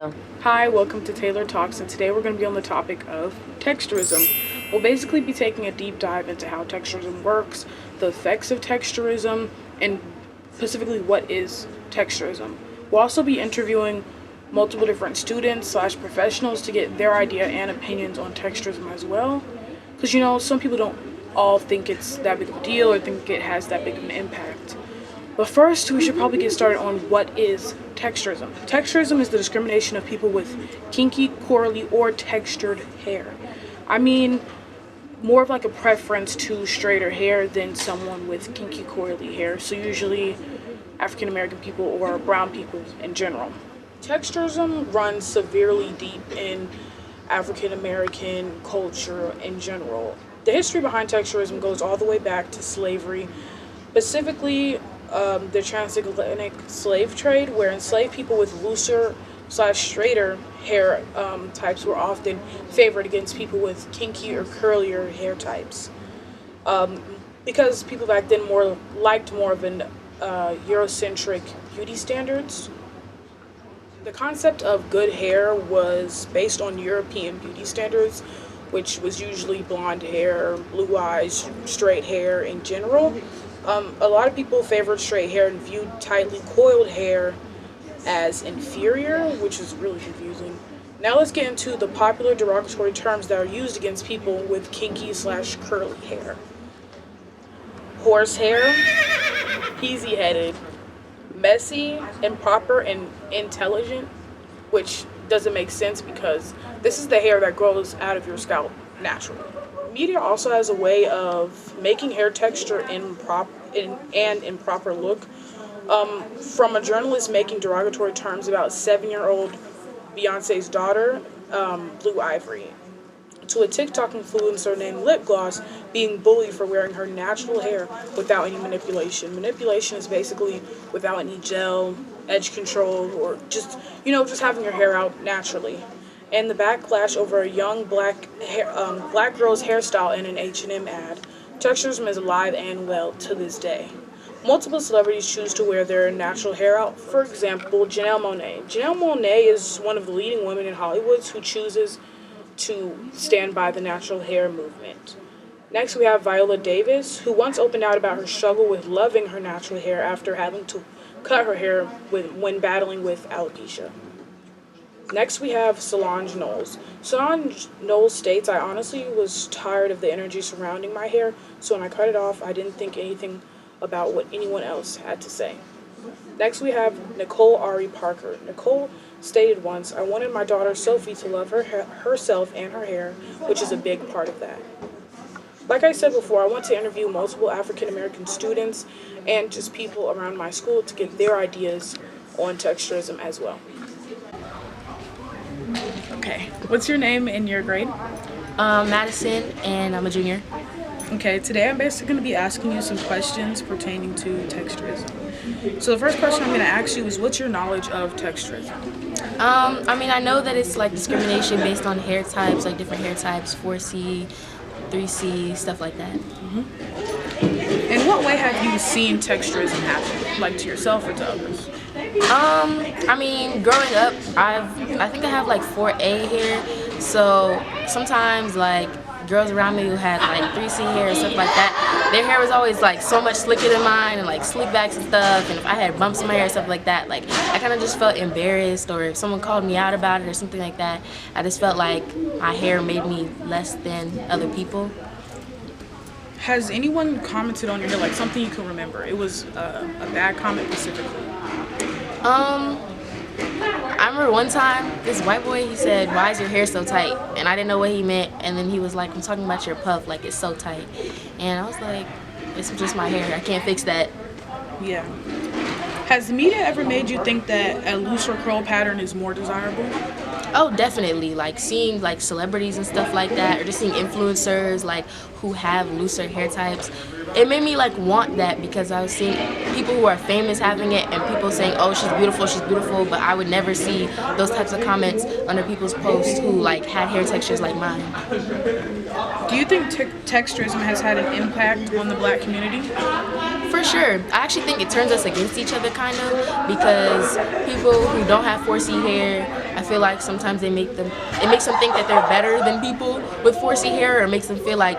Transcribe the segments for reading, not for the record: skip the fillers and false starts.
Oh. Hi, welcome to Taylor Talks, and today we're going to be on the topic of texturism. We'll basically be taking a deep dive into how texturism works, the effects of texturism, and specifically what is texturism. We'll also be interviewing multiple different students slash professionals to get their idea and opinions on texturism as well. Because, some people don't all think it's that big of a deal or think it has that big of an impact. But first, we should probably get started on what is texturism. Texturism is the discrimination of people with kinky, curly, or textured hair. I mean, more of like a preference to straighter hair than someone with kinky, curly hair. So usually African American people or brown people in general. Texturism runs severely deep in African American culture in general. The history behind texturism goes all the way back to slavery, specifically the transatlantic slave trade, where enslaved people with looser slash straighter hair types were often favored against people with kinky or curlier hair types. Because people back then liked more of an Eurocentric beauty standards. The concept of good hair was based on European beauty standards, which was usually blonde hair, blue eyes, straight hair in general. A lot of people favored straight hair and viewed tightly coiled hair as inferior, which is really confusing. Now let's get into the popular derogatory terms that are used against people with kinky slash curly hair. Horsehair, peasy headed, messy, improper, and intelligent, which doesn't make sense because this is the hair that grows out of your scalp naturally. Media also has a way of making hair texture improper look. From a journalist making derogatory terms about 7-year-old Beyonce's daughter, Blue Ivory, to a TikTok influencer named Lip Gloss being bullied for wearing her natural hair without any manipulation. Manipulation is basically without any gel, edge control, or just having your hair out naturally. And the backlash over a young black girl's hairstyle in an H&M ad. Texturism is alive and well to this day. Multiple celebrities choose to wear their natural hair out. For example, Janelle Monáe. Janelle Monáe is one of the leading women in Hollywood who chooses to stand by the natural hair movement. Next, we have Viola Davis, who once opened out about her struggle with loving her natural hair after having to cut her hair when battling with alopecia. Next, we have Solange Knowles. Solange Knowles states, "I honestly was tired of the energy surrounding my hair, so when I cut it off, I didn't think anything about what anyone else had to say." Next, we have Nicole Ari Parker. Nicole stated once, "I wanted my daughter Sophie to love herself and her hair, which is a big part of that." Like I said before, I want to interview multiple African American students and just people around my school to get their ideas on texturism as well. Okay, what's your name and your grade? Madison, and I'm a junior. Okay, today I'm basically going to be asking you some questions pertaining to texturism. So the first question I'm going to ask you is, what's your knowledge of texturism? I know that it's like discrimination based on hair types, like different hair types, 4C, 3C, stuff like that. In what way have you seen texturism happen, like to yourself or to others? Growing up, I think I have like 4A hair, so sometimes like girls around me who had like 3C hair and stuff like that, their hair was always like so much slicker than mine and like slick backs and stuff, and if I had bumps in my hair and stuff like that, like I kind of just felt embarrassed, or if someone called me out about it or something like that, I just felt like my hair made me less than other people. Has anyone commented on your hair, like something you can remember? It was a bad comment specifically. I remember one time, this white boy, he said, "Why is your hair so tight?" And I didn't know what he meant, and then he was like, "I'm talking about your puff, like it's so tight." And I was like, "It's just my hair, I can't fix that." Yeah. Has the media ever made you think that a looser curl pattern is more desirable? Oh, definitely. Like seeing like celebrities and stuff like that, or just seeing influencers like who have looser hair types. It made me like want that, because I was seeing people who are famous having it and people saying, "Oh, she's beautiful," but I would never see those types of comments under people's posts who like had hair textures like mine. Do you think texturism has had an impact on the black community? For sure. I actually think it turns us against each other kind of, because people who don't have 4C hair I feel like sometimes it makes them think that they're better than people with 4C hair, or makes them feel like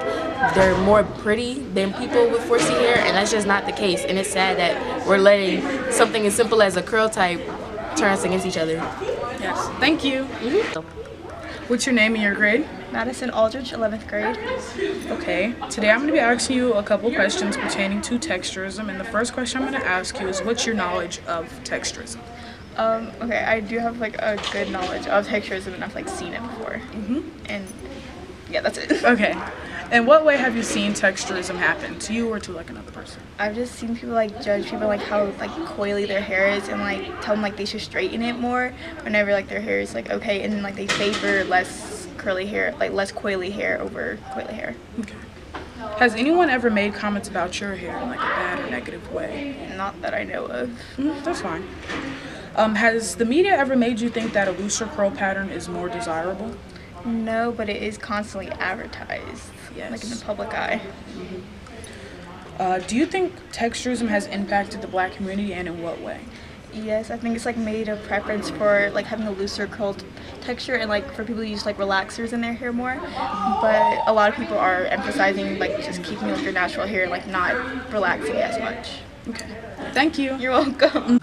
they're more pretty than people with 4C hair, and that's just not the case. And it's sad that we're letting something as simple as a curl type turn us against each other. Yes. Thank you. What's your name and your grade? Madison Aldridge, 11th grade. Okay, today I'm going to be asking you a couple questions pertaining to texturism, and the first question I'm going to ask you is, what's your knowledge of texturism? Okay, I do have like a good knowledge of texturism, and I've like seen it before. And yeah, that's it. Okay, in what way have you seen texturism happen to you or to like another person? I've just seen people like judge people like how like coily their hair is, and like tell them like they should straighten it more whenever like their hair is like okay, and then like they favor less curly hair, like less coily hair over coily hair. Okay. Has anyone ever made comments about your hair in like a bad or negative way? Not that I know of. That's fine. Has the media ever made you think that a looser curl pattern is more desirable? No, but it is constantly advertised, like in the public eye. Do you think texturism has impacted the Black community, and in what way? Yes, I think it's like made a preference for like having a looser curled texture, and like for people to use like relaxers in their hair more. But a lot of people are emphasizing like just keeping like your natural hair, like not relaxing as much. Okay. Thank you. You're welcome.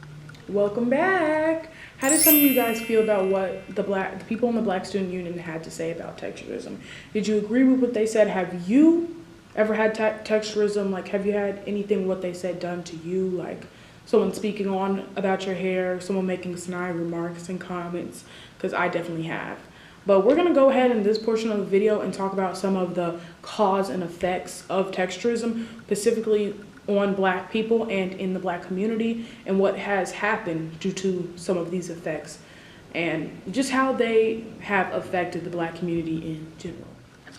Welcome back. How did some of you guys feel about what the people in the Black Student Union had to say about texturism? Did you agree with what they said? Have you ever had texturism? Like, have you had anything what they said done to you? Like someone speaking on about your hair, someone making snide remarks and comments? Because I definitely have. But we're going to go ahead in this portion of the video and talk about some of the cause and effects of texturism, specifically on Black people and in the Black community, and what has happened due to some of these effects, and just how they have affected the Black community in general.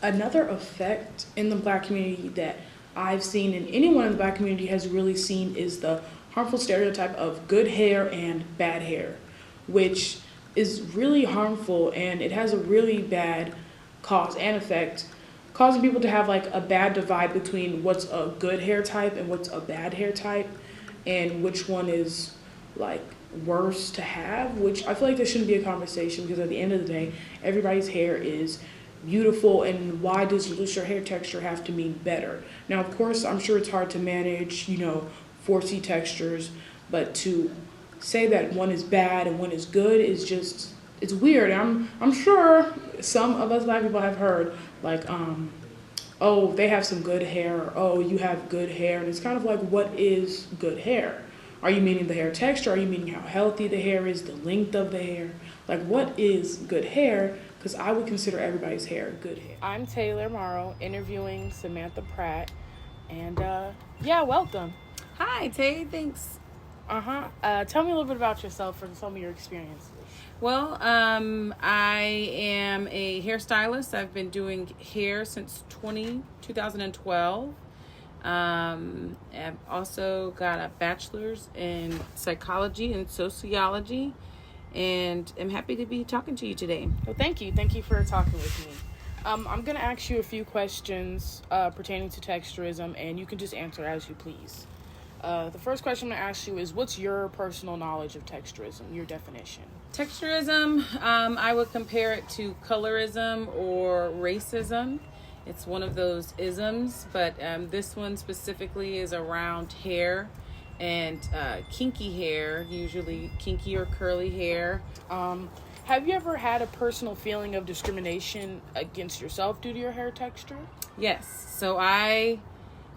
Another effect in the Black community that I've seen, and anyone in the Black community has really seen, is the harmful stereotype of good hair and bad hair, which is really harmful, and it has a really bad cause and effect, causing people to have like a bad divide between what's a good hair type and what's a bad hair type, and which one is like worse to have, which I feel like there shouldn't be a conversation, because at the end of the day, everybody's hair is beautiful, and why does looser hair texture have to mean better? Now, of course, I'm sure it's hard to manage, 4C textures, but to say that one is bad and one is good is just, it's weird. I'm sure some of us Black people have heard like, oh, they have some good hair, or oh, you have good hair, and it's kind of like, what is good hair? Are you meaning the hair texture? Are you meaning how healthy the hair is, the length of the hair? Like, what is good hair? Because I would consider everybody's hair good hair. I'm Taylor Morrow, interviewing Samantha Pratt, and yeah, welcome. Hi, Tay. Thanks. Tell me a little bit about yourself and some of your experiences. Well, I am a hairstylist. I've been doing hair since 2012. I've also got a bachelor's in psychology and sociology, and I'm happy to be talking to you today. Well, thank you. Thank you for talking with me. I'm going to ask you a few questions pertaining to texturism, and you can just answer as you please. The first question I'm going to ask you is, what's your personal knowledge of texturism, your definition? Texturism, I would compare it to colorism or racism. It's one of those isms, but this one specifically is around hair and kinky hair, usually kinky or curly hair. Have you ever had a personal feeling of discrimination against yourself due to your hair texture? Yes. So I,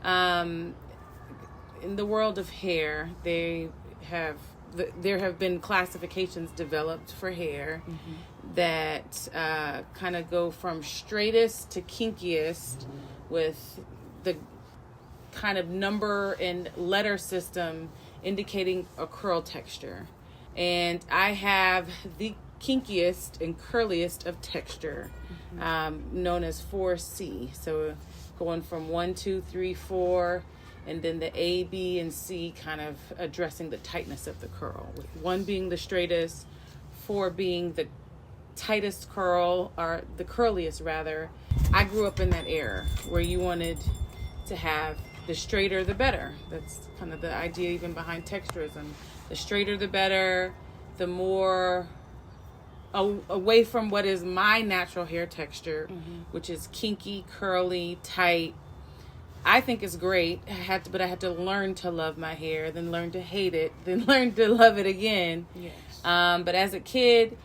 in the world of hair, there have been classifications developed for hair that kind of go from straightest to kinkiest, with the kind of number and letter system indicating a curl texture. And I have the kinkiest and curliest of texture, known as 4C. So going from 1, 2, 3, 4, and then the A, B, and C kind of addressing the tightness of the curl, with 1 being the straightest, 4 being the tightest curl, or the curliest rather. I grew up in that era where you wanted to have the straighter the better. That's kind of the idea even behind texturism. The straighter the better, the more away from what is my natural hair texture, which is kinky, curly, tight. I think it's great. But I had to learn to love my hair, then learn to hate it, then learn to love it again. Yes. But as a kid,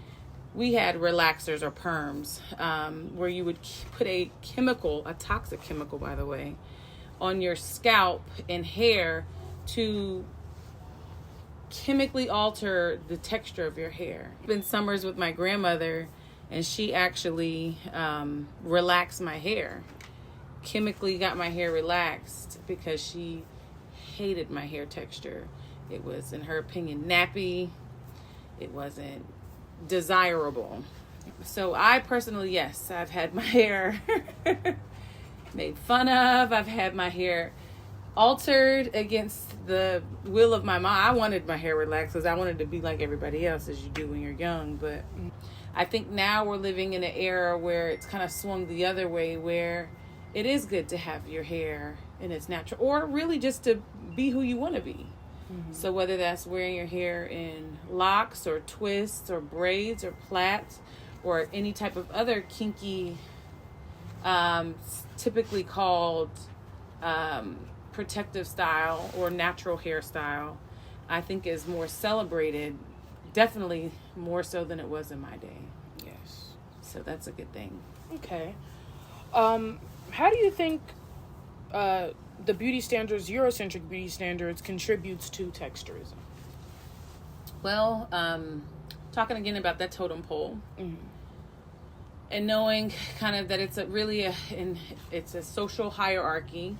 we had relaxers or perms, where you would put a toxic chemical, by the way, on your scalp and hair to chemically alter the texture of your hair. I've been summers with my grandmother, and she actually relaxed my hair. Chemically got my hair relaxed because she hated my hair texture. It was, in her opinion, nappy. It wasn't desirable. So I personally, yes, I've had my hair made fun of. I've had my hair altered against the will of my mom. I wanted my hair relaxed because I wanted to be like everybody else, as you do when you're young. But I think now we're living in an era where it's kind of swung the other way, where it is good to have your hair in its natural, or really just to be who you want to be. So whether that's wearing your hair in locks or twists or braids or plaits or any type of other kinky, typically called protective style or natural hairstyle, I think is more celebrated, definitely more so than it was in my day. Yes. So that's a good thing. Okay. How do you think the beauty standards, Eurocentric beauty standards, contributes to texturism? Well, talking again about that totem pole, and knowing kind of that it's it's a social hierarchy,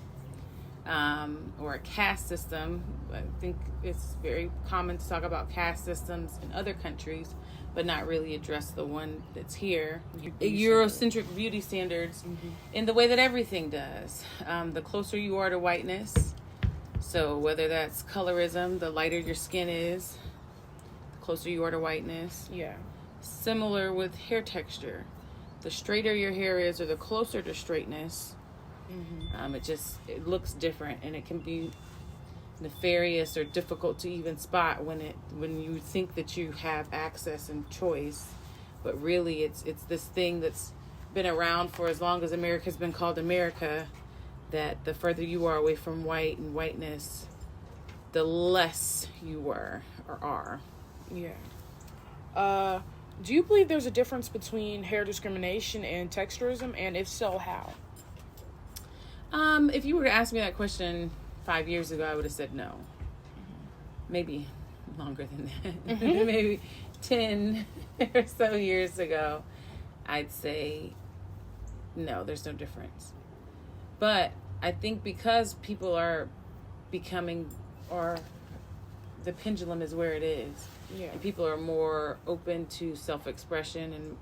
or a caste system. I think it's very common to talk about caste systems in other countries, but not really address the one that's here. Eurocentric beauty standards in the way that everything does. The closer you are to whiteness, so whether that's colorism, the lighter your skin is, the closer you are to whiteness. Yeah. Similar with hair texture. The straighter your hair is, or the closer to straightness, it looks different, and it can be nefarious or difficult to even spot when you think that you have access and choice, but really it's this thing that's been around for as long as America's been called America, that the further you are away from white and whiteness, the less you were or are. Yeah. Do you believe there's a difference between hair discrimination and texturism, and if so, how? If you were to ask me that question 5 years ago, I would have said no. Maybe longer than that. Maybe 10 or so years ago, I'd say no, there's no difference. But I think because people are becoming, or the pendulum is where it is, and people are more open to self-expression and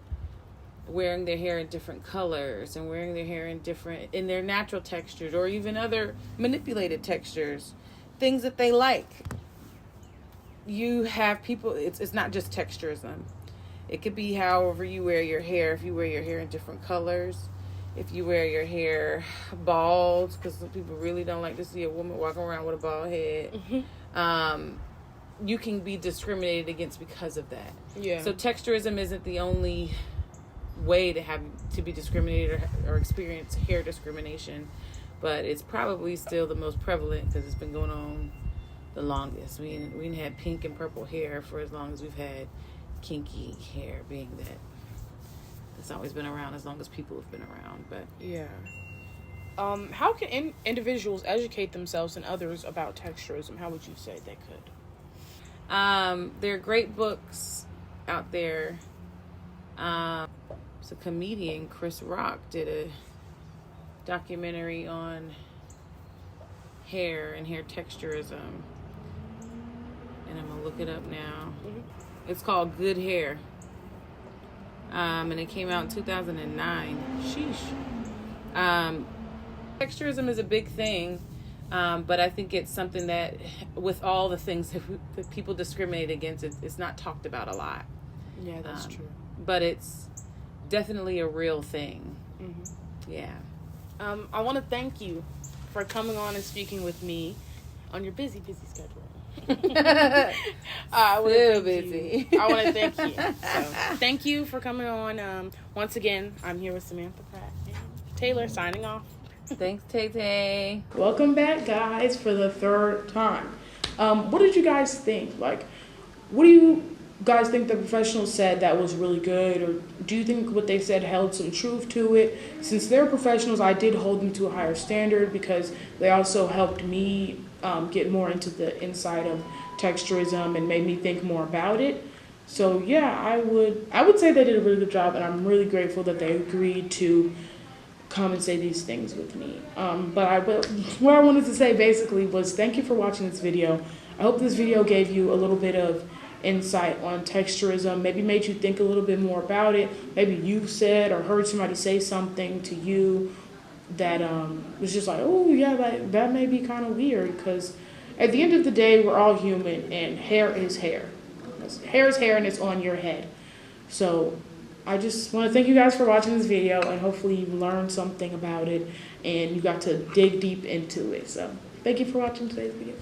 wearing their hair in different colors and wearing their hair in their natural textures, or even other manipulated textures, things that they like. You have people, it's not just texturism. It could be however you wear your hair. If you wear your hair in different colors, if you wear your hair bald, because some people really don't like to see a woman walking around with a bald head, you can be discriminated against because of that. Yeah. So texturism isn't the only way to be discriminated or experience hair discrimination, but it's probably still the most prevalent because it's been going on the longest. We had pink and purple hair for as long as we've had kinky hair, being that it's always been around as long as people have been around. But yeah. How can individuals educate themselves and others about texturism? How would you say they could? There are great books out there. So comedian Chris Rock did a documentary on hair and hair texturism, and I'm gonna look it up now. It's called Good Hair, and it came out in 2009. Sheesh. Texturism is a big thing, but I think it's something that, with all the things that people discriminate against, it's not talked about a lot. Yeah, that's true. But it's definitely a real thing. Yeah. I want to thank you for coming on and speaking with me on your busy schedule. I wanna Still thank busy. you. I want to thank you. So, thank you for coming on. Once again, I'm here with Samantha Pratt and Taylor signing off. Thanks, Tay Tay. Welcome back, guys, for the third time. What did you guys think? Like, what do you guys think the professionals said that was really good, or do you think what they said held some truth to it? Since they're professionals, I did hold them to a higher standard because they also helped me get more into the inside of texturism and made me think more about it. So yeah, I would say they did a really good job, and I'm really grateful that they agreed to come and say these things with me. But what I wanted to say basically was thank you for watching this video. I hope this video gave you a little bit of insight on texturism, maybe made you think a little bit more about it. Maybe you said or heard somebody say something to you that was just like, oh yeah, that may be kind of weird, because at the end of the day, we're all human, and hair is hair. Hair is hair, and it's on your head. So I just want to thank you guys for watching this video, and hopefully you learned something about it and you got to dig deep into it. So thank you for watching today's video.